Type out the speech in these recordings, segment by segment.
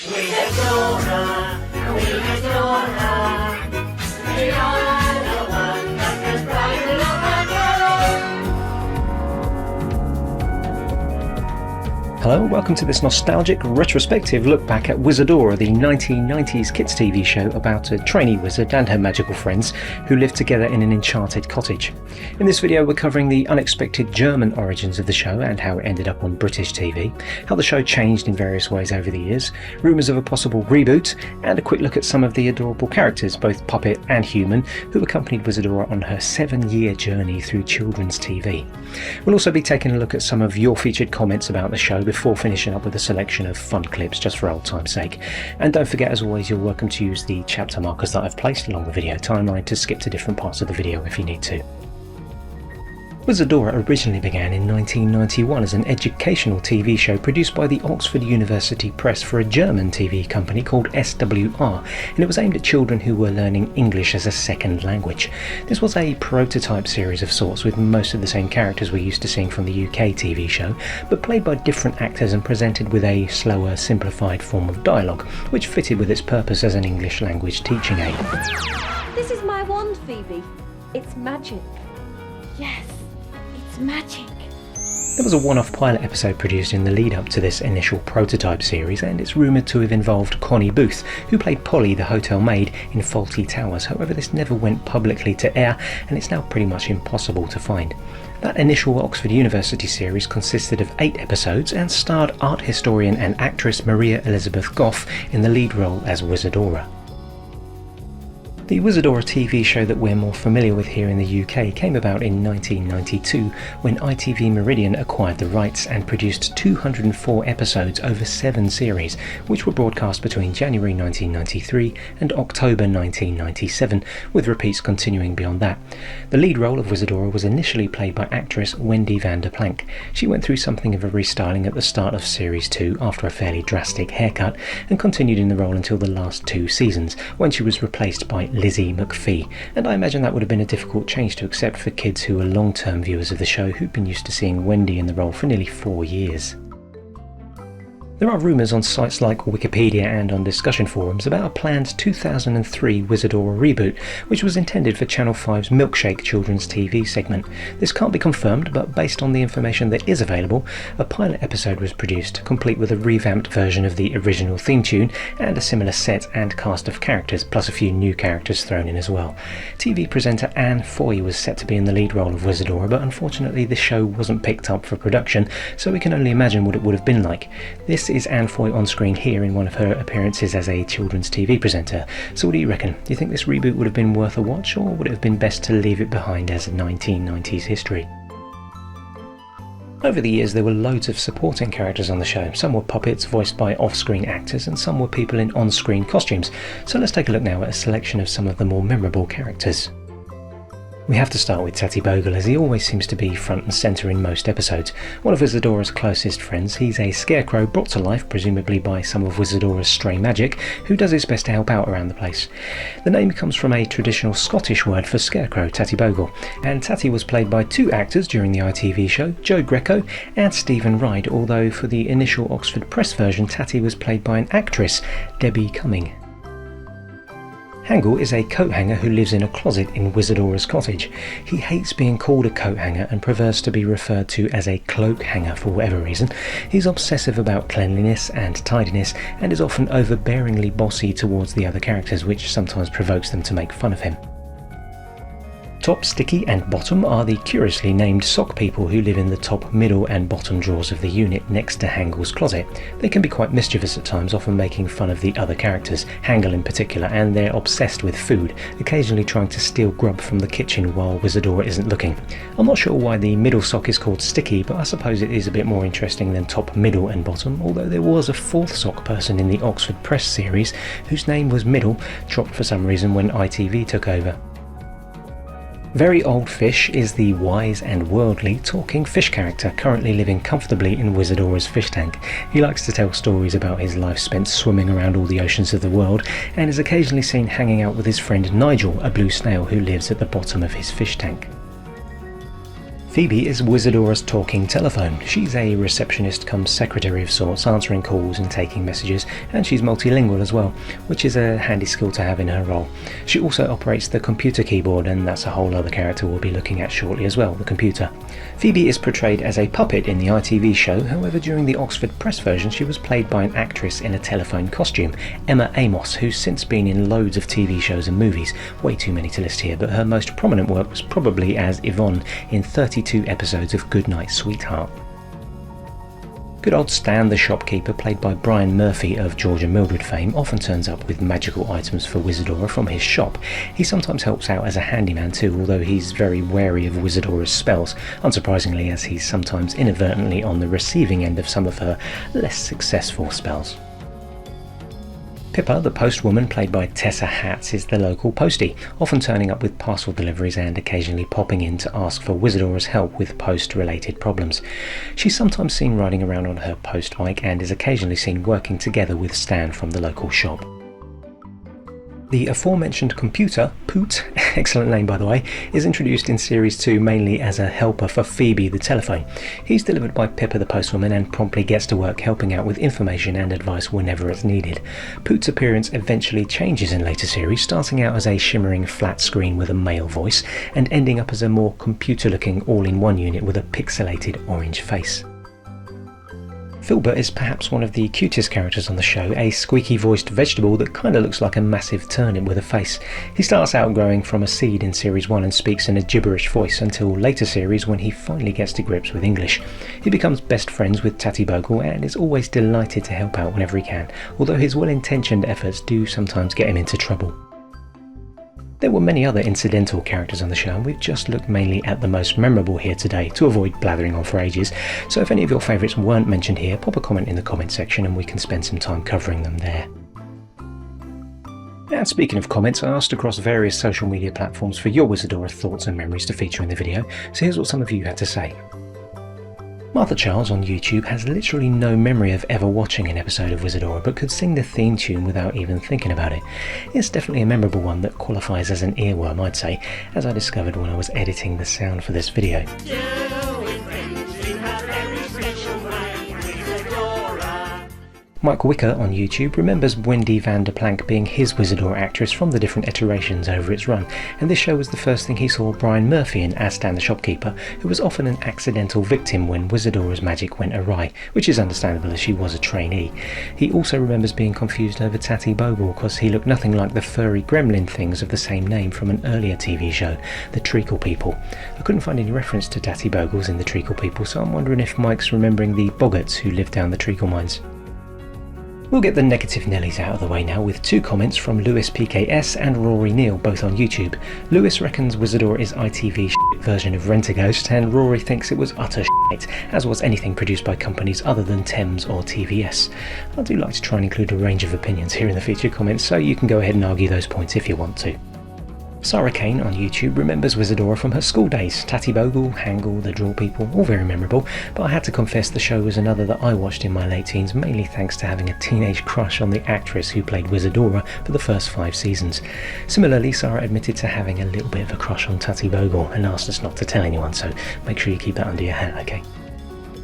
Wizadora, Wizadora, we are the one that can brighten up our world. Hello and welcome to this nostalgic retrospective look back at Wizadora, the 1990s kids TV show about a trainee wizard and her magical friends who live together in an enchanted cottage. In this video we're covering the unexpected German origins of the show and how it ended up on British TV, how the show changed in various ways over the years, rumours of a possible reboot, and a quick look at some of the adorable characters, both puppet and human, who accompanied Wizadora on her 7-year journey through children's TV. We'll also be taking a look at some of your featured comments about the show before finishing up with a selection of fun clips just for old time's sake. And don't forget, as always, you're welcome to use the chapter markers that I've placed along the video timeline to skip to different parts of the video if you need to. Wizadora originally began in 1991 as an educational TV show produced by the Oxford University Press for a German TV company called SWR, and it was aimed at children who were learning English as a second language. This was a prototype series of sorts, with most of the same characters we're used to seeing from the UK TV show, but played by different actors and presented with a slower, simplified form of dialogue, which fitted with its purpose as an English language teaching aid. This is my wand, Phoebe. It's magic. Yes. Magic. There was a one-off pilot episode produced in the lead-up to this initial prototype series, and it's rumoured to have involved Connie Booth, who played Polly the hotel maid in Fawlty Towers. However, this never went publicly to air, and it's now pretty much impossible to find. That initial Oxford University series consisted of 8 episodes and starred art historian and actress Maria Elizabeth Goff in the lead role as Wizadora. The Wizadora TV show that we're more familiar with here in the UK came about in 1992 when ITV Meridian acquired the rights and produced 204 episodes over 7 series, which were broadcast between January 1993 and October 1997, with repeats continuing beyond that. The lead role of Wizadora was initially played by actress Wendy van der Plank. She went through something of a restyling at the start of Series 2 after a fairly drastic haircut, and continued in the role until the last 2 seasons, when she was replaced by Lizzie McPhee, and I imagine that would have been a difficult change to accept for kids who were long-term viewers of the show who'd been used to seeing Wendy in the role for nearly 4 years. There are rumours on sites like Wikipedia and on discussion forums about a planned 2003 Wizadora reboot, which was intended for Channel 5's Milkshake children's TV segment. This can't be confirmed, but based on the information that is available, a pilot episode was produced, complete with a revamped version of the original theme tune and a similar set and cast of characters, plus a few new characters thrown in as well. TV presenter Anne Foy was set to be in the lead role of Wizadora, but unfortunately the show wasn't picked up for production, so we can only imagine what it would have been like. This is Anne Foy on screen here in one of her appearances as a children's TV presenter. So what do you reckon? Do you think this reboot would have been worth a watch, or would it have been best to leave it behind as 1990s history? Over the years there were loads of supporting characters on the show. Some were puppets voiced by off-screen actors, and some were people in on-screen costumes. So let's take a look now at a selection of some of the more memorable characters. We have to start with Tatty Bogle, as he always seems to be front and centre in most episodes. One of Wizadora's closest friends, he's a scarecrow brought to life presumably by some of Wizadora's stray magic, who does his best to help out around the place. The name comes from a traditional Scottish word for scarecrow, Tatty Bogle, and Tatty was played by 2 actors during the ITV show, Joe Greco and Stephen Ryde, although for the initial Oxford Press version Tatty was played by an actress, Debbie Cumming. Hangle is a coat hanger who lives in a closet in Wizadora's cottage. He hates being called a coat hanger and prefers to be referred to as a cloak hanger for whatever reason. He's obsessive about cleanliness and tidiness, and is often overbearingly bossy towards the other characters, which sometimes provokes them to make fun of him. Top, Sticky and Bottom are the curiously named sock people who live in the top, middle and bottom drawers of the unit next to Hangle's closet. They can be quite mischievous at times, often making fun of the other characters, Hangle in particular, and they're obsessed with food, occasionally trying to steal grub from the kitchen while Wizadora isn't looking. I'm not sure why the middle sock is called Sticky, but I suppose it is a bit more interesting than top, middle and bottom, although there was a 4th sock person in the Oxford Press series whose name was Middle, dropped for some reason when ITV took over. Very Old Fish is the wise and worldly talking fish character currently living comfortably in Wizadora's fish tank. He likes to tell stories about his life spent swimming around all the oceans of the world, and is occasionally seen hanging out with his friend Nigel, a blue snail who lives at the bottom of his fish tank. Phoebe is Wizadora's talking telephone. She's a receptionist cum secretary of sorts, answering calls and taking messages, and she's multilingual as well, which is a handy skill to have in her role. She also operates the computer keyboard, and that's a whole other character we'll be looking at shortly as well, the computer. Phoebe is portrayed as a puppet in the ITV show, however during the Oxford Press version she was played by an actress in a telephone costume, Emma Amos, who's since been in loads of TV shows and movies, way too many to list here, but her most prominent work was probably as Yvonne in 32 episodes of Goodnight Sweetheart. Good old Stan the shopkeeper, played by Brian Murphy of George and Mildred fame, often turns up with magical items for Wizadora from his shop. He sometimes helps out as a handyman too, although he's very wary of Wizadora's spells, unsurprisingly as he's sometimes inadvertently on the receiving end of some of her less successful spells. Pippa the Postwoman, played by Tessa Hatz, is the local postie, often turning up with parcel deliveries and occasionally popping in to ask for Wizadora's help with post-related problems. She's sometimes seen riding around on her post bike and is occasionally seen working together with Stan from the local shop. The aforementioned computer, Poot, excellent name by the way, is introduced in Series 2 mainly as a helper for Phoebe the Telephone. He's delivered by Pippa the Postwoman and promptly gets to work helping out with information and advice whenever it's needed. Poot's appearance eventually changes in later series, starting out as a shimmering flat screen with a male voice and ending up as a more computer-looking all-in-one unit with a pixelated orange face. Filbert is perhaps one of the cutest characters on the show, a squeaky-voiced vegetable that kinda looks like a massive turnip with a face. He starts out growing from a seed in Series 1 and speaks in a gibberish voice until later series when he finally gets to grips with English. He becomes best friends with Tatty Bogle and is always delighted to help out whenever he can, although his well-intentioned efforts do sometimes get him into trouble. There were many other incidental characters on the show, and we've just looked mainly at the most memorable here today to avoid blathering on for ages, so if any of your favourites weren't mentioned here, pop a comment in the comment section and we can spend some time covering them there. And speaking of comments, I asked across various social media platforms for your Wizadora thoughts and memories to feature in the video, so here's what some of you had to say. Martha Charles on YouTube has literally no memory of ever watching an episode of Wizadora, but could sing the theme tune without even thinking about it. It's definitely a memorable one that qualifies as an earworm, I'd say, as I discovered when I was editing the sound for this video. Mike Wicker on YouTube remembers Wendy van der Plank being his Wizadora actress from the different iterations over its run, and this show was the first thing he saw Brian Murphy in as Stan the shopkeeper, who was often an accidental victim when Wizadora's magic went awry, which is understandable as she was a trainee. He also remembers being confused over Tatty Bogle because he looked nothing like the furry gremlin things of the same name from an earlier TV show, The Treacle People. I couldn't find any reference to Tatty Bogles in The Treacle People, so I'm wondering if Mike's remembering the boggarts who lived down the treacle mines. We'll get the negative Nellies out of the way now with two comments from Lewis PKS and Rory Neal, both on YouTube. Lewis reckons Wizadora is ITV's shit version of Rent-A-Ghost, and Rory thinks it was utter shit, as was anything produced by companies other than Thames or TVS. I do like to try and include a range of opinions here in the featured comments, so you can go ahead and argue those points if you want to. Sarah Kane on YouTube remembers Wizadora from her school days. Tatty Bogle, Hangle, The Draw People, all very memorable, but I had to confess the show was another that I watched in my late teens, mainly thanks to having a teenage crush on the actress who played Wizadora for the first 5 seasons. Similarly, Sarah admitted to having a little bit of a crush on Tatty Bogle and asked us not to tell anyone, so make sure you keep that under your hat, okay?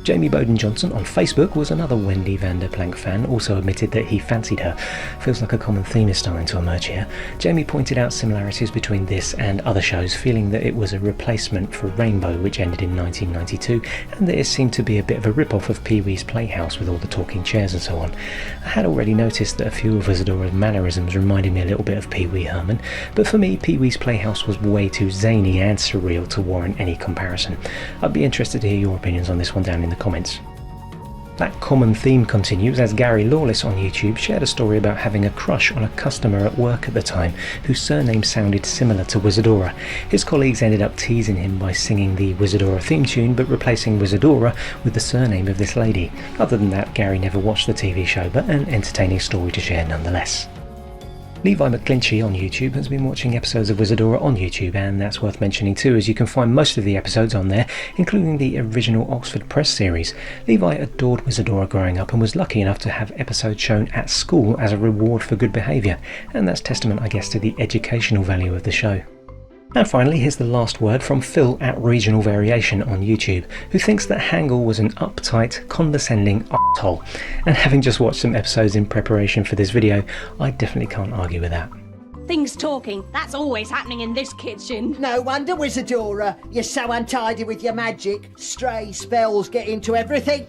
Jamie Bowden Johnson on Facebook was another Wendy van der Plank fan, also admitted that he fancied her. Feels like a common theme is starting to emerge here. Jamie pointed out similarities between this and other shows, feeling that it was a replacement for Rainbow, which ended in 1992, and that it seemed to be a bit of a rip-off of Pee-wee's Playhouse with all the talking chairs and so on. I had already noticed that a few of Wizadora's mannerisms reminded me a little bit of Pee-wee Herman, but for me Pee-wee's Playhouse was way too zany and surreal to warrant any comparison. I'd be interested to hear your opinions on this one down in the comments. That common theme continues as Gary Lawless on YouTube shared a story about having a crush on a customer at work at the time whose surname sounded similar to Wizadora. His colleagues ended up teasing him by singing the Wizadora theme tune but replacing Wizadora with the surname of this lady. Other than that, Gary never watched the TV show, but an entertaining story to share nonetheless. Levi McClinchy on YouTube has been watching episodes of Wizadora on YouTube, and that's worth mentioning too, as you can find most of the episodes on there, including the original Oxford Press series. Levi adored Wizadora growing up and was lucky enough to have episodes shown at school as a reward for good behaviour, and that's testament I guess to the educational value of the show. And finally, here's the last word from Phil at Regional Variation on YouTube, who thinks that Hangle was an uptight, condescending asshole. And having just watched some episodes in preparation for this video, I definitely can't argue with that. Things talking. That's always happening in this kitchen. No wonder, Wizadora. You're so untidy with your magic. Stray spells get into everything.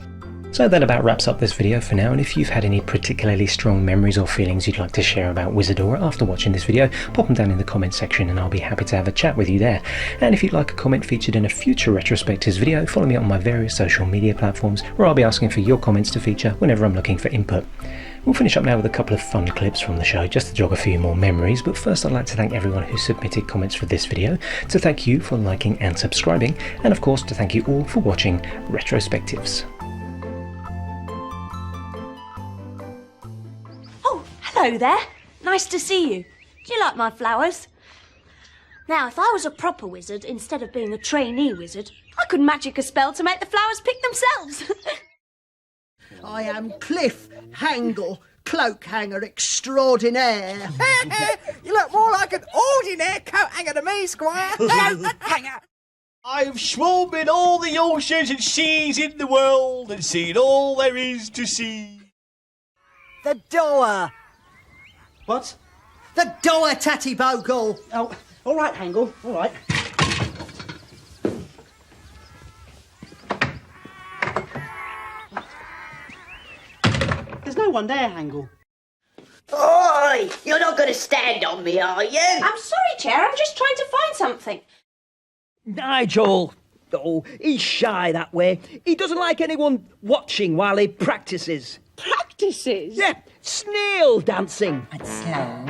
So that about wraps up this video for now, and if you've had any particularly strong memories or feelings you'd like to share about Wizadora after watching this video, pop them down in the comments section and I'll be happy to have a chat with you there. And if you'd like a comment featured in a future Retrospectives video, follow me on my various social media platforms where I'll be asking for your comments to feature whenever I'm looking for input. We'll finish up now with a couple of fun clips from the show just to jog a few more memories, but first I'd like to thank everyone who submitted comments for this video, to thank you for liking and subscribing, and of course to thank you all for watching Retrospectives. Hello there. Nice to see you. Do you like my flowers? Now, if I was a proper wizard instead of being a trainee wizard, I could magic a spell to make the flowers pick themselves. I am Cliff Hangle, cloak hanger extraordinaire. You look more like an ordinary coat hanger to me, Squire. Coat hanger. I've swum in all the oceans and seas in the world and seen all there is to see. The door. What? The door, Tatty Bogle. Oh, all right, Hangle, all right. There's no one there, Hangle. Oi! You're not going to stand on me, are you? I'm sorry, Chair. I'm just trying to find something. Nigel! Oh, he's shy that way. He doesn't like anyone watching while he practices. Practices? Yeah, snail dancing. But slow.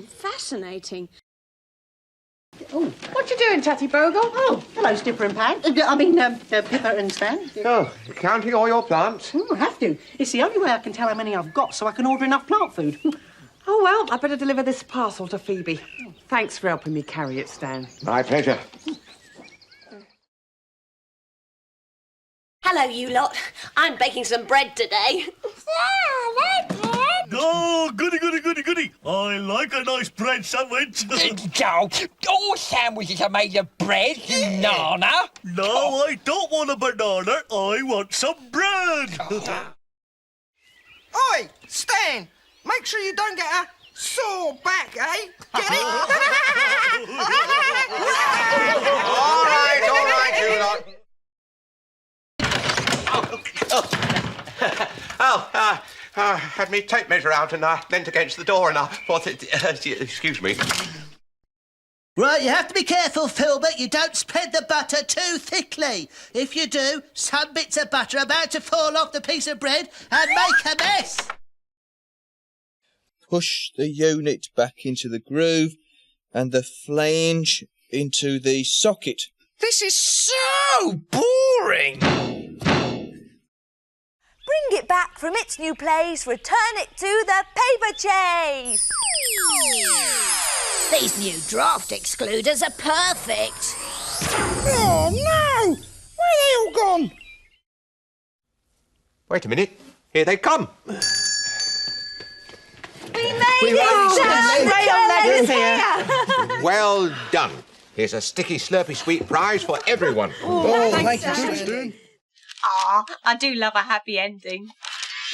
Fascinating. Oh, what you doing, Tatty Bogle? Oh, hello, Skipper and Pan. Pippa and Stan. Oh, counting all your plants? I have to. It's the only way I can tell how many I've got so I can order enough plant food. Oh, well, I better deliver this parcel to Phoebe. Thanks for helping me carry it, Stan. My pleasure. Hello, you lot. I'm baking some bread today. Oh, goody, goody, goody, goody. I like a nice bread sandwich. All sandwiches are made of bread, you nana. No, I don't want a banana. I want some bread. Oi, Stan! Make sure you don't get a sore back, eh? Get it? All right, you lot. Had me tape measure out and I leant against the door and I thought it... excuse me. Right, you have to be careful, Filbert. You don't spread the butter too thickly. If you do, some bits of butter are about to fall off the piece of bread and make a mess. Push the unit back into the groove and the flange into the socket. This is so boring. Bring it back from its new place. Return it to the paper chase. These new draft excluders are perfect. Oh, no! Where are they all gone? Wait a minute. Here they come. We made it! Well done. Here's a sticky, slurpy, sweet prize for everyone. Oh, thank you, Stan. Aw, I do love a happy ending.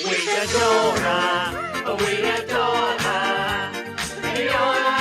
We adore her. We adore her. We adore her.